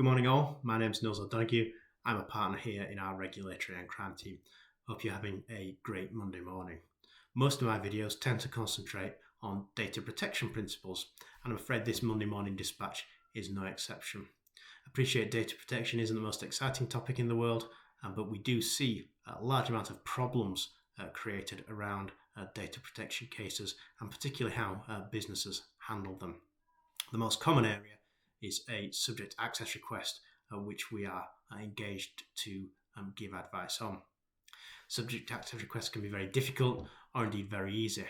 Good morning all, my name's Nils O'Donoghue. I'm a partner here in our regulatory and crime team. Hope you're having a great Monday morning. Most of my videos tend to concentrate on data protection principles, and I'm afraid this Monday morning dispatch is no exception. I appreciate data protection isn't the most exciting topic in the world, but we do see a large amount of problems created around data protection cases, and particularly how businesses handle them. The most common area is a subject access request, which we are engaged to give advice on. Subject access requests can be very difficult or indeed very easy.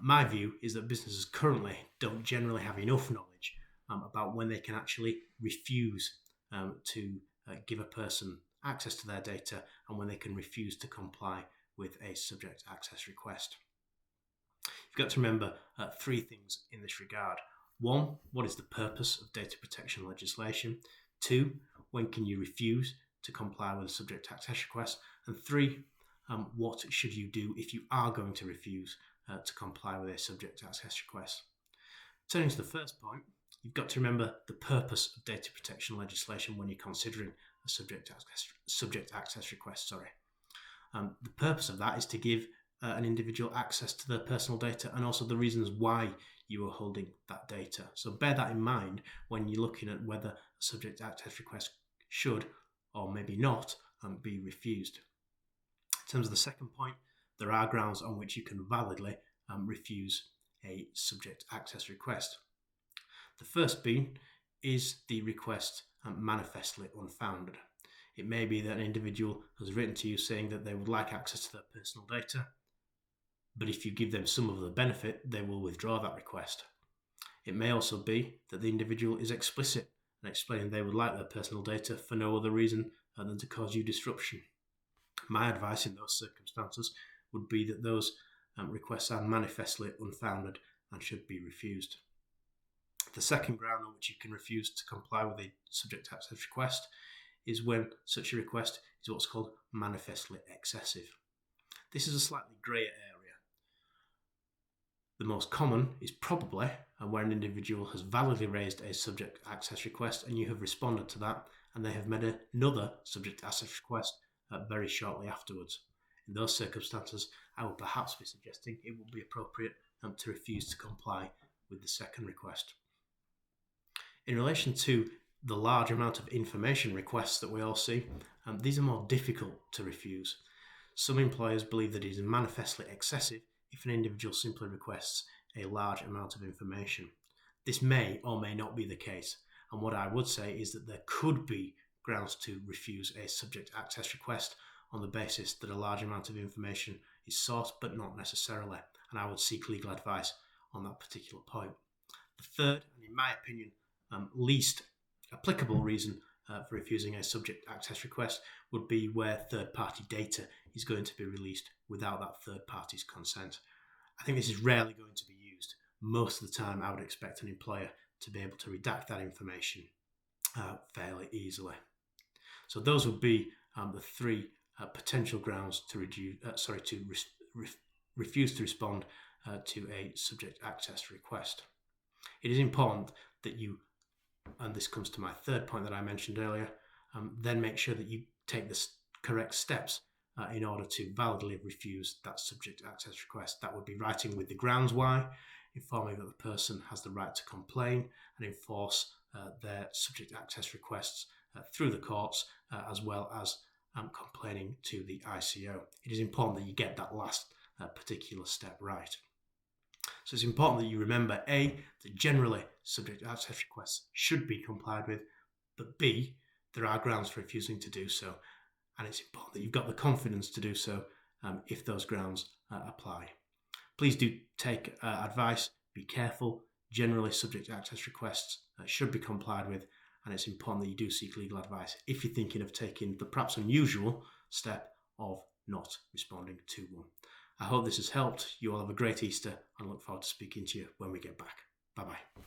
My view is that businesses currently don't generally have enough knowledge about when they can actually refuse to give a person access to their data and when they can refuse to comply with a subject access request. You've got to remember three things in this regard. One, what is the purpose of data protection legislation? Two, when can you refuse to comply with a subject access request? And three, what should you do if you are going to refuse to comply with a subject access request? Turning to the first point, you've got to remember the purpose of data protection legislation when you're considering a subject access request. The purpose of that is to give an individual access to their personal data and also the reasons why you are holding that data. So bear that in mind when you're looking at whether a subject access request should or maybe not be refused. In terms of the second point, there are grounds on which you can validly refuse a subject access request. The first being, is the request manifestly unfounded? It may be that an individual has written to you saying that they would like access to their personal data, but if you give them some of the benefit, they will withdraw that request. It may also be that the individual is explicit and explaining they would like their personal data for no other reason than to cause you disruption. My advice in those circumstances would be that those requests are manifestly unfounded and should be refused. The second ground on which you can refuse to comply with a subject access request is when such a request is what's called manifestly excessive. This is a slightly greyer area. The most common is probably where an individual has validly raised a subject access request and you have responded to that, and they have made another subject access request very shortly afterwards. In those circumstances, I would perhaps be suggesting it would be appropriate to refuse to comply with the second request. In relation to the large amount of information requests that we all see, these are more difficult to refuse. Some employers believe that it is manifestly excessive if an individual simply requests a large amount of information. This may or may not be the case, and what I would say is that there could be grounds to refuse a subject access request on the basis that a large amount of information is sought, but not necessarily, and I would seek legal advice on that particular point. The third, and in my opinion, least applicable reason for refusing a subject access request would be where third-party data is going to be released without that third party's consent. I think this is rarely going to be used. Most of the time I would expect an employer to be able to redact that information fairly easily. So those would be the three potential grounds to refuse to respond to a subject access request. It is important that you, and this comes to my third point that I mentioned earlier, then make sure that you take the correct steps in order to validly refuse that subject access request. That would be writing with the grounds why, informing that the person has the right to complain and enforce their subject access requests through the courts, as well as complaining to the ICO. It is important that you get that last particular step right. So it's important that you remember A, that generally subject access requests should be complied with, but B, there are grounds for refusing to do so, and it's important that you've got the confidence to do so if those grounds apply. Please do take advice, be careful. Generally subject access requests should be complied with, and it's important that you do seek legal advice if you're thinking of taking the perhaps unusual step of not responding to one. I hope this has helped. You all have a great Easter and look forward to speaking to you when we get back. Bye-bye.